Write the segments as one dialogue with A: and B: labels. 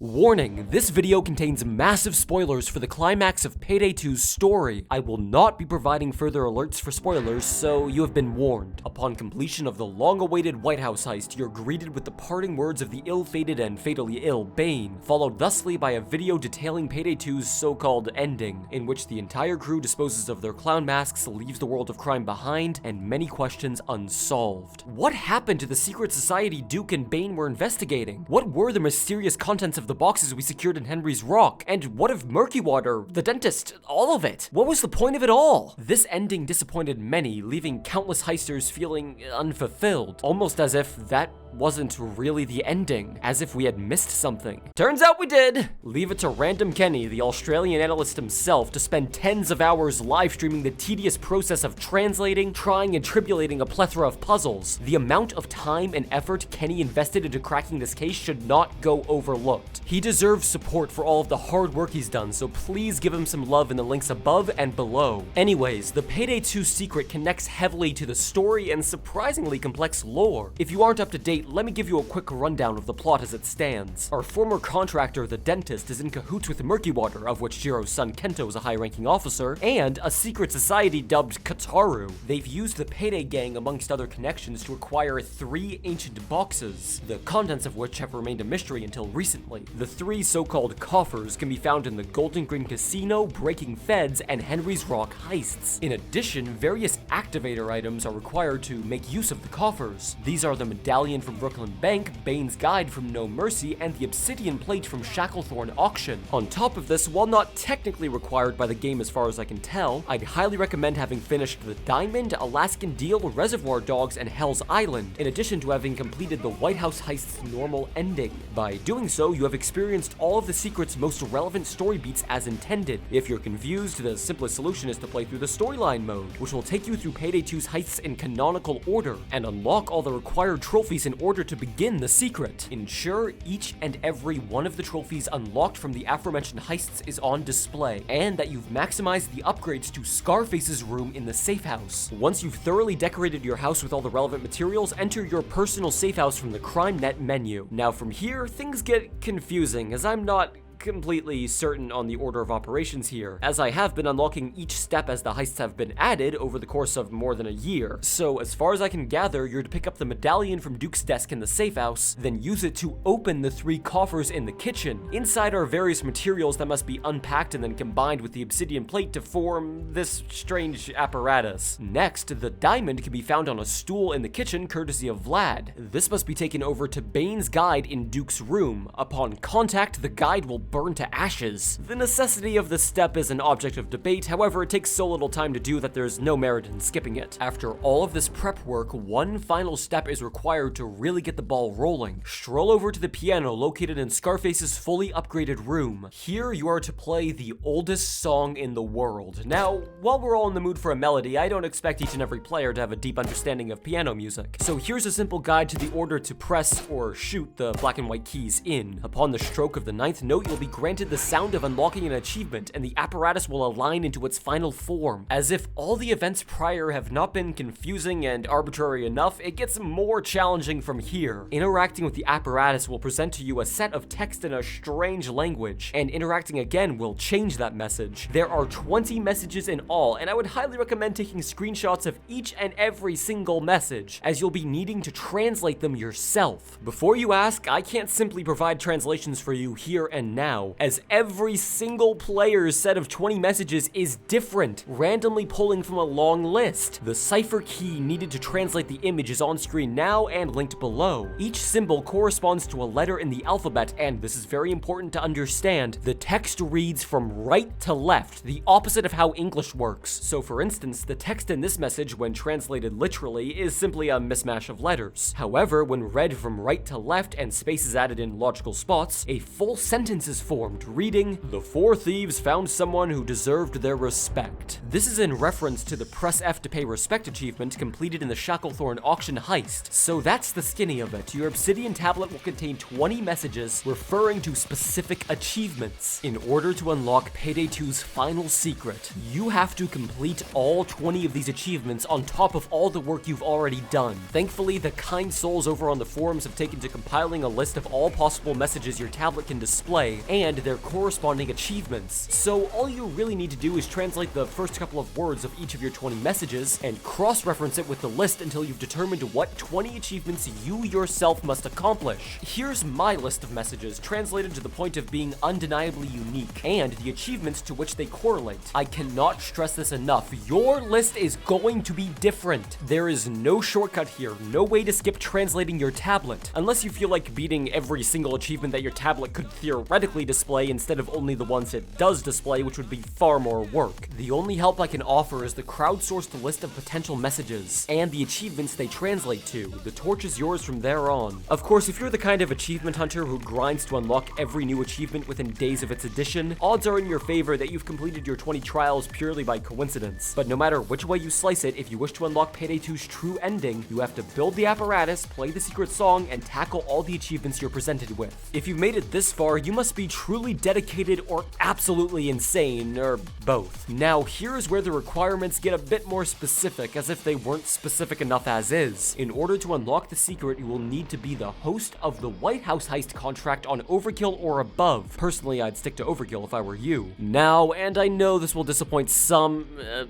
A: Warning, this video contains massive spoilers for the climax of Payday 2's story. I will not be providing further alerts for spoilers, so you have been warned. Upon completion of the long-awaited White House heist, you're greeted with the parting words of the ill-fated and fatally ill Bane, followed thusly by a video detailing Payday 2's so-called ending, in which the entire crew disposes of their clown masks, leaves the world of crime behind, and many questions unsolved. What happened to the secret society Duke and Bane were investigating? What were the mysterious contents of the boxes we secured in Henry's Rock? And what of Murky Water, the dentist, all of it? What was the point of it all? This ending disappointed many, leaving countless heisters feeling unfulfilled, almost as if that wasn't really the ending, as if we had missed something. Turns out we did! Leave it to Random Kenny, the Australian analyst himself, to spend tens of hours live streaming the tedious process of translating, trying, and tribulating a plethora of puzzles. The amount of time and effort Kenny invested into cracking this case should not go overlooked. He deserves support for all of the hard work he's done, so please give him some love in the links above and below. Anyways, the Payday 2 secret connects heavily to the story and surprisingly complex lore. If you aren't up to date, let me give you a quick rundown of the plot as it stands. Our former contractor, the dentist, is in cahoots with Murky Water, of which Jiro's son Kento is a high-ranking officer, and a secret society dubbed Kataru. They've used the Payday Gang amongst other connections to acquire 3 ancient boxes, the contents of which have remained a mystery until recently. The 3 so-called coffers can be found in the Golden Green Casino, Breaking Feds, and Henry's Rock heists. In addition, various activator items are required to make use of the coffers. These are the medallion from Brooklyn Bank, Bane's Guide from No Mercy, and the Obsidian Plate from Shacklethorn Auction. On top of this, while not technically required by the game as far as I can tell, I'd highly recommend having finished the Diamond, Alaskan Deal, Reservoir Dogs, and Hell's Island, in addition to having completed the White House heist's normal ending. By doing so, you have experienced all of the secret's most relevant story beats as intended. If you're confused, the simplest solution is to play through the storyline mode, which will take you through Payday 2's heists in canonical order, and unlock all the required trophies in order to begin the secret. Ensure each and every one of the trophies unlocked from the aforementioned heists is on display, and that you've maximized the upgrades to Scarface's room in the safe house. Once you've thoroughly decorated your house with all the relevant materials, enter your personal safe house from the CrimeNet menu. Now from here, things get confusing, as I'm not completely certain on the order of operations here, as I have been unlocking each step as the heists have been added over the course of more than a year. So as far as I can gather, you're to pick up the medallion from Duke's desk in the safe house, then use it to open the 3 coffers in the kitchen. Inside are various materials that must be unpacked and then combined with the obsidian plate to form this strange apparatus. Next, the diamond can be found on a stool in the kitchen courtesy of Vlad. This must be taken over to Bane's Guide in Duke's room. Upon contact, the guide will burn to ashes. The necessity of this step is an object of debate, however, it takes so little time to do that there's no merit in skipping it. After all of this prep work, one final step is required to really get the ball rolling. Stroll over to the piano located in Scarface's fully upgraded room. Here you are to play the oldest song in the world. Now, while we're all in the mood for a melody, I don't expect each and every player to have a deep understanding of piano music. So here's a simple guide to the order to press or shoot the black and white keys in. Upon the stroke of the 9th note, you'll be granted the sound of unlocking an achievement, and the apparatus will align into its final form. As if all the events prior have not been confusing and arbitrary enough, it gets more challenging from here. Interacting with the apparatus will present to you a set of text in a strange language, and interacting again will change that message. There are 20 messages in all, and I would highly recommend taking screenshots of each and every single message, as you'll be needing to translate them yourself. Before you ask, I can't simply provide translations for you here and now, as every single player's set of 20 messages is different, randomly pulling from a long list. The cipher key needed to translate the image is on screen now and linked below. Each symbol corresponds to a letter in the alphabet, and this is very important to understand. The text reads from right to left, the opposite of how English works. So for instance, the text in this message, when translated literally, is simply a mismatch of letters. However, when read from right to left and spaces added in logical spots, a full sentence is is formed, reading, "The four thieves found someone who deserved their respect." This is in reference to the Press F to Pay Respect achievement completed in the Shacklethorn auction heist. So that's the skinny of it. Your Obsidian tablet will contain 20 messages referring to specific achievements. In order to unlock Payday 2's final secret, you have to complete all 20 of these achievements on top of all the work you've already done. Thankfully, the kind souls over on the forums have taken to compiling a list of all possible messages your tablet can display and their corresponding achievements. So all you really need to do is translate the first couple of words of each of your 20 messages and cross-reference it with the list until you've determined what 20 achievements you yourself must accomplish. Here's my list of messages, translated to the point of being undeniably unique, and the achievements to which they correlate. I cannot stress this enough. Your list is going to be different. There is no shortcut here, no way to skip translating your tablet, unless you feel like beating every single achievement that your tablet could theoretically display instead of only the ones it does display, which would be far more work. The only help I can offer is the crowdsourced list of potential messages and the achievements they translate to. The torch is yours from there on. Of course, if you're the kind of achievement hunter who grinds to unlock every new achievement within days of its addition, odds are in your favor that you've completed your 20 trials purely by coincidence. But no matter which way you slice it, if you wish to unlock Payday 2's true ending, you have to build the apparatus, play the secret song, and tackle all the achievements you're presented with. If you've made it this far, you must be truly dedicated or absolutely insane, or both. Now, here's where the requirements get a bit more specific, as if they weren't specific enough as is. In order to unlock the secret, you will need to be the host of the White House heist contract on Overkill or above. Personally, I'd stick to Overkill if I were you. Now, and I know this will disappoint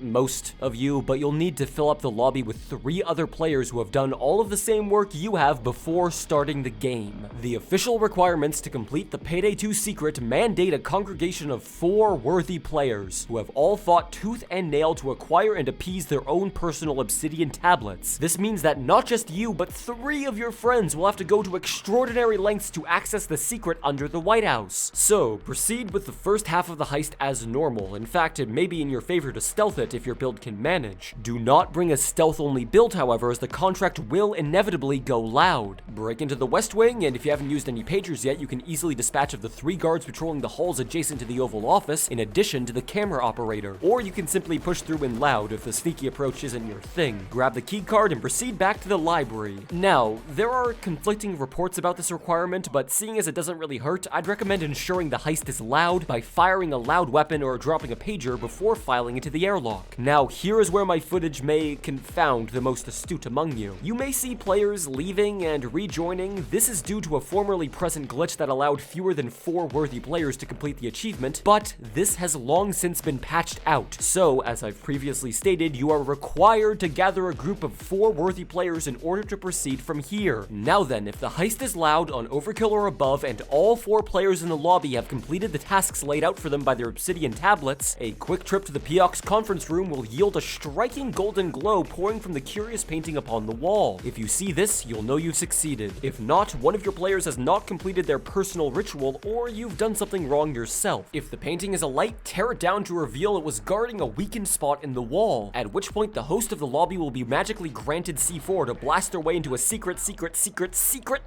A: most of you, but you'll need to fill up the lobby with 3 other players who have done all of the same work you have before starting the game. The official requirements to complete the Payday 2 secret mandate a congregation of 4 worthy players who have all fought tooth and nail to acquire and appease their own personal Obsidian tablets. This means that not just you, but 3 of your friends will have to go to extraordinary lengths to access the secret under the White House. So, proceed with the first half of the heist as normal. In fact, it may be in your favor to stealth it if your build can manage. Do not bring a stealth-only build, however, as the contract will inevitably go loud. Break into the West Wing, and if you haven't used any pagers yet, you can easily dispatch of the 3 guards patrolling the halls adjacent to the Oval Office, in addition to the camera operator. Or you can simply push through in loud if the sneaky approach isn't your thing. Grab the key card and proceed back to the library. Now, there are conflicting reports about this requirement, but seeing as it doesn't really hurt, I'd recommend ensuring the heist is loud by firing a loud weapon or dropping a pager before filing into the airlock. Now, here is where my footage may confound the most astute among you. You may see players leaving and rejoining. This is due to a formerly present glitch that allowed fewer than 4 worthy players to complete the achievement, but this has long since been patched out. So, as I've previously stated, you are required to gather a group of 4 worthy players in order to proceed from here. Now then, if the heist is loud on Overkill or above and all 4 players in the lobby have completed the tasks laid out for them by their Obsidian tablets, a quick trip to the Piox conference room will yield a striking golden glow pouring from the curious painting upon the wall. If you see this, you'll know you've succeeded. If not, one of your players has not completed their personal ritual, or you've done something wrong yourself. If the painting is a light, tear it down to reveal it was guarding a weakened spot in the wall, at which point the host of the lobby will be magically granted C4 to blast their way into a secret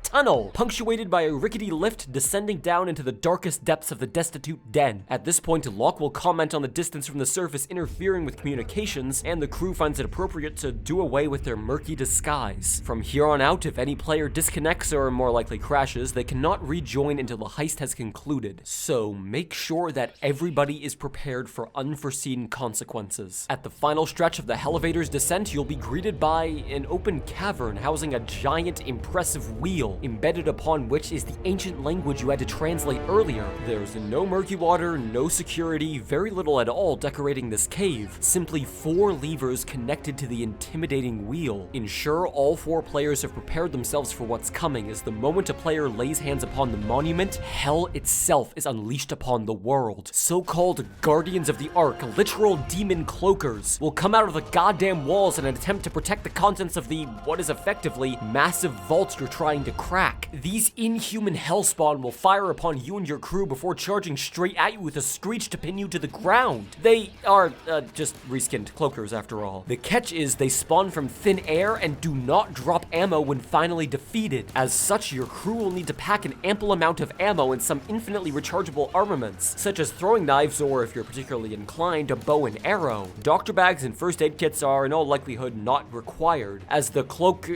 A: tunnel, punctuated by a rickety lift descending down into the darkest depths of the destitute den. At this point, Locke will comment on the distance from the surface interfering with communications, and the crew finds it appropriate to do away with their murky disguise. From here on out, if any player disconnects or more likely crashes, they cannot rejoin until the heist has concluded. So make sure that everybody is prepared for unforeseen consequences. At the final stretch of the elevator's descent, you'll be greeted by an open cavern housing a giant, impressive wheel, embedded upon which is the ancient language you had to translate earlier. There's no murky water, no security, very little at all decorating this cave. Simply 4 levers connected to the intimidating wheel. Ensure all 4 players have prepared themselves for what's coming, as the moment a player lays hands upon the monument, hell itself is unleashed upon the world. So-called Guardians of the Ark, literal demon cloakers, will come out of the goddamn walls in an attempt to protect the contents of the, what is effectively, massive vault you're trying to crack. These inhuman hellspawn will fire upon you and your crew before charging straight at you with a screech to pin you to the ground. They are, just reskinned cloakers after all. The catch is they spawn from thin air and do not drop ammo when finally defeated. As such, your crew will need to pack an ample amount of ammo and some infinitely rechargeable armaments, such as throwing knives or, if you're particularly inclined, a bow and arrow. Doctor bags and first aid kits are in all likelihood not required, as the cloak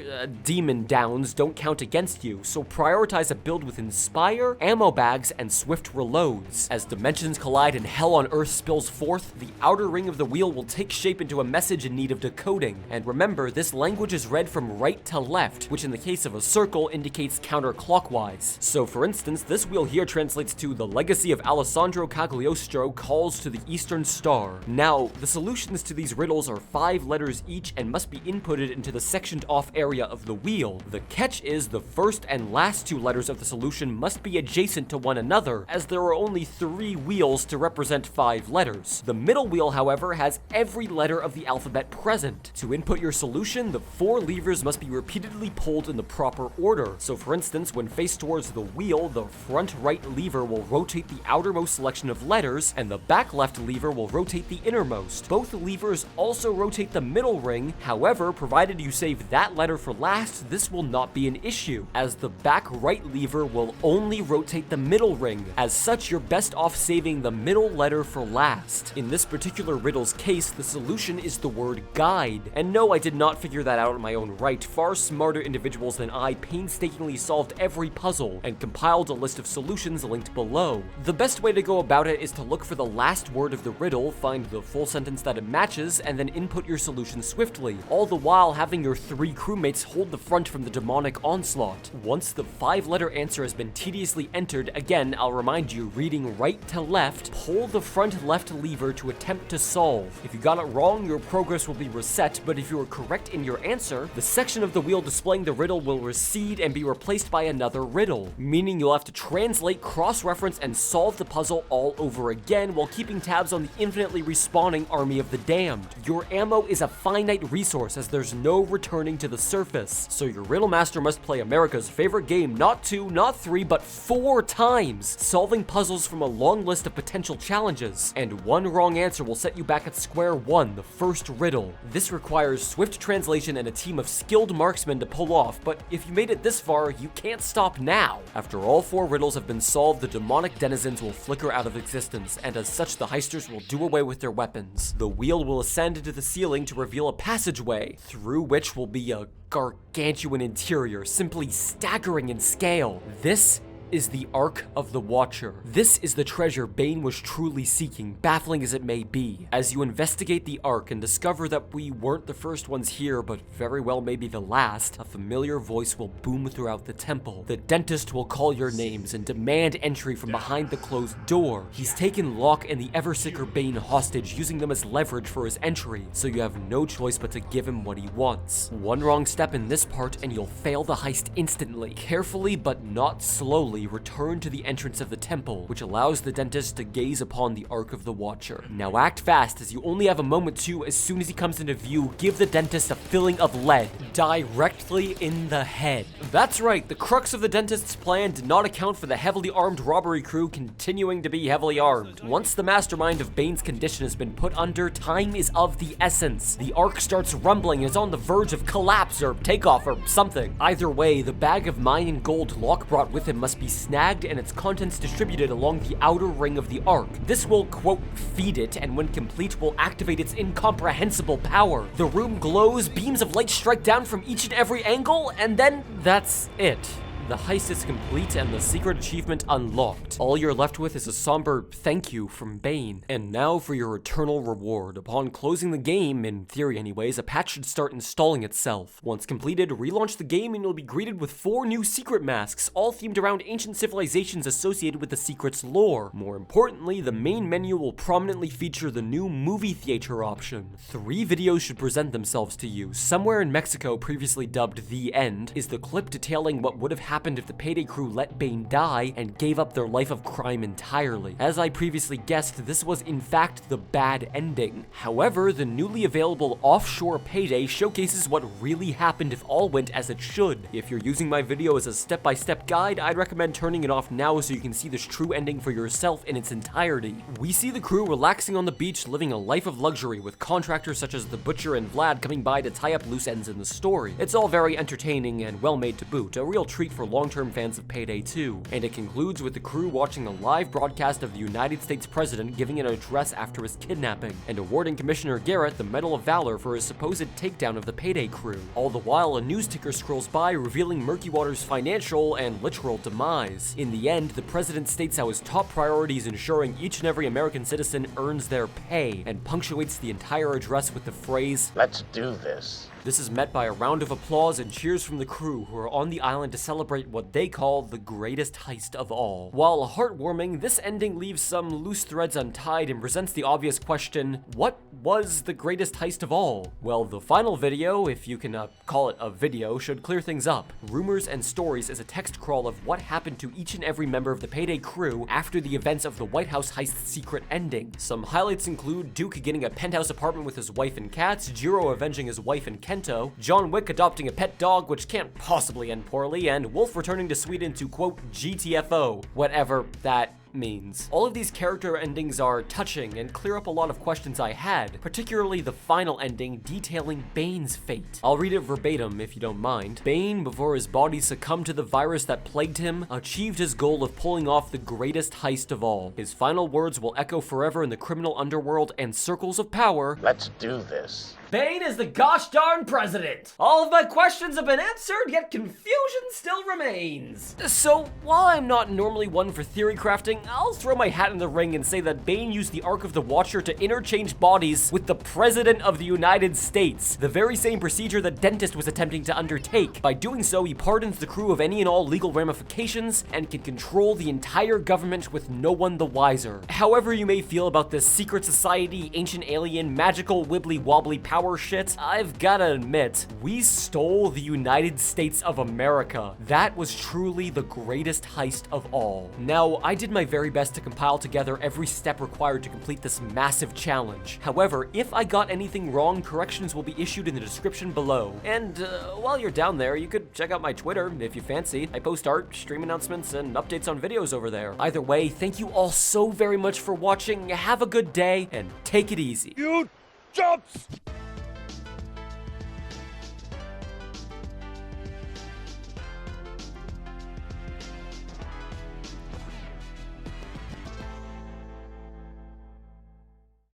A: demon downs don't count against you, so prioritize a build with Inspire, ammo bags, and swift reloads. As dimensions collide and hell on Earth spills forth, the outer ring of the wheel will take shape into a message in need of decoding. And remember, this language is read from right to left, which in the case of a circle indicates counterclockwise. So for instance, this wheel here translates to "The legacy of Alessandro Cagliostro calls to the Eastern Star." Now, the solutions to these riddles are 5 letters each and must be inputted into the sectioned off area of the wheel. The catch is the first and last 2 letters of the solution must be adjacent to one another, as there are only 3 wheels to represent 5 letters. The middle wheel, however, has every letter of the alphabet present. To input your solution, the 4 levers must be repeatedly pulled in the proper order. So for instance, when faced towards the wheel, the front right lever will rotate the outermost selection of letters, and the back left lever will rotate the innermost. Both levers also rotate the middle ring. However, provided you save that letter for last, this will not be an issue, as the back right lever will only rotate the middle ring. As such, you're best off saving the middle letter for last. In this particular riddle's case, the solution is the word guide. And no, I did not figure that out on my own right. Far smarter individuals than I painstakingly solved every puzzle and compiled a list of solutions linked below. The best way to go about it is to look for the last word of the riddle, find the full sentence that it matches, and then input your solution swiftly, all the while having your 3 crewmates hold the front from the demonic onslaught. Once the 5-letter answer has been tediously entered, again, I'll remind you, reading right to left, pull the front left lever to attempt to solve. If you got it wrong, your progress will be reset, but if you are correct in your answer, the section of the wheel displaying the riddle will recede and be replaced by another riddle, meaning you'll have to translate, cross-reference, and solve the puzzle all over again while keeping tabs on the infinitely respawning army of the damned. Your ammo is a finite resource, as there's no returning to the surface, so your riddle master must play America's favorite game not 2, not 3, but 4 times, solving puzzles from a long list of potential challenges, and 1 wrong answer will set you back at square one, the first riddle. This requires swift translation and a team of skilled marksmen to pull off, but if you made it this far, you can't stop now. After all 4 riddles have been solved, the demonic denizens will flicker out of existence, and as such, the heisters will do away with their weapons. The wheel will ascend into the ceiling to reveal a passageway, through which will be a gargantuan interior, simply staggering in scale. This is the Ark of the Watcher. This is the treasure Bane was truly seeking, baffling as it may be. As you investigate the Ark and discover that we weren't the first ones here, but very well may be the last, a familiar voice will boom throughout the temple. The dentist will call your names and demand entry from behind the closed door. He's taken Locke and the ever-sicker Bane hostage, using them as leverage for his entry, so you have no choice but to give him what he wants. 1 wrong step in this part and you'll fail the heist instantly. Carefully but not slowly return to the entrance of the temple, which allows the dentist to gaze upon the Ark of the Watcher. Now act fast, as you only have a moment to, as soon as he comes into view, give the dentist a filling of lead directly in the head. That's right, the crux of the dentist's plan did not account for the heavily armed robbery crew continuing to be heavily armed. Once the mastermind of Bane's condition has been put under, time is of the essence. The Ark starts rumbling and is on the verge of collapse or takeoff or something. Either way, the bag of mine and gold Locke brought with him must be snagged and its contents distributed along the outer ring of the Ark. This will, quote, feed it, and when complete will activate its incomprehensible power. The room glows, beams of light strike down from each and every angle, and then that's it. The heist is complete and the secret achievement unlocked. All you're left with is a somber thank you from Bane. And now for your eternal reward. Upon closing the game, in theory anyways, a patch should start installing itself. Once completed, relaunch the game and you'll be greeted with 4 new secret masks, all themed around ancient civilizations associated with the secret's lore. More importantly, the main menu will prominently feature the new movie theater option. 3 videos should present themselves to you. Somewhere in Mexico, previously dubbed The End, is the clip detailing what would have happened if the Payday crew let Bane die and gave up their life of crime entirely. As I previously guessed, this was in fact the bad ending. However, the newly available offshore Payday showcases what really happened if all went as it should. If you're using my video as a step-by-step guide, I'd recommend turning it off now so you can see this true ending for yourself in its entirety. We see the crew relaxing on the beach, living a life of luxury, with contractors such as the Butcher and Vlad coming by to tie up loose ends in the story. It's all very entertaining and well made to boot, a real treat for long-term fans of Payday 2, and it concludes with the crew watching a live broadcast of the United States President giving an address after his kidnapping, and awarding Commissioner Garrett the Medal of Valor for his supposed takedown of the Payday crew. All the while, a news ticker scrolls by revealing Murky Water's financial and literal demise. In the end, the president states how his top priority is ensuring each and every American citizen earns their pay, and punctuates the entire address with the phrase,
B: "Let's do this."
A: This is met by a round of applause and cheers from the crew who are on the island to celebrate what they call the greatest heist of all. While heartwarming, this ending leaves some loose threads untied and presents the obvious question, what was the greatest heist of all? Well, the final video, if you can call it a video, should clear things up. Rumors and Stories is a text crawl of what happened to each and every member of the Payday crew after the events of the White House heist's secret ending. Some highlights include Duke getting a penthouse apartment with his wife and cats, Jiro avenging his wife and Kento, John Wick adopting a pet dog which can't possibly end poorly, and Wolf returning to Sweden to quote GTFO, whatever that means. All of these character endings are touching and clear up a lot of questions I had, particularly the final ending detailing Bane's fate. I'll read it verbatim if you don't mind. Bane, before his body succumbed to the virus that plagued him, achieved his goal of pulling off the greatest heist of all. His final words will echo forever in the criminal underworld and circles of power.
B: "Let's do this."
A: Bane is the gosh darn president! All of my questions have been answered, yet confusion still remains. So, while I'm not normally one for theory crafting, I'll throw my hat in the ring and say that Bane used the Ark of the Watcher to interchange bodies with the President of the United States, the very same procedure that Dentist was attempting to undertake. By doing so, he pardons the crew of any and all legal ramifications and can control the entire government with no one the wiser. However you may feel about this secret society, ancient alien, magical wibbly-wobbly power shit, I've gotta admit, we stole the United States of America. That was truly the greatest heist of all. Now, I did my very best to compile together every step required to complete this massive challenge. However, if I got anything wrong, corrections will be issued in the description below. And while you're down there, you could check out my Twitter if you fancy. I post art, stream announcements, and updates on videos over there. Either way, thank you all so very much for watching. Have a good day, and take it easy.
B: You jumps!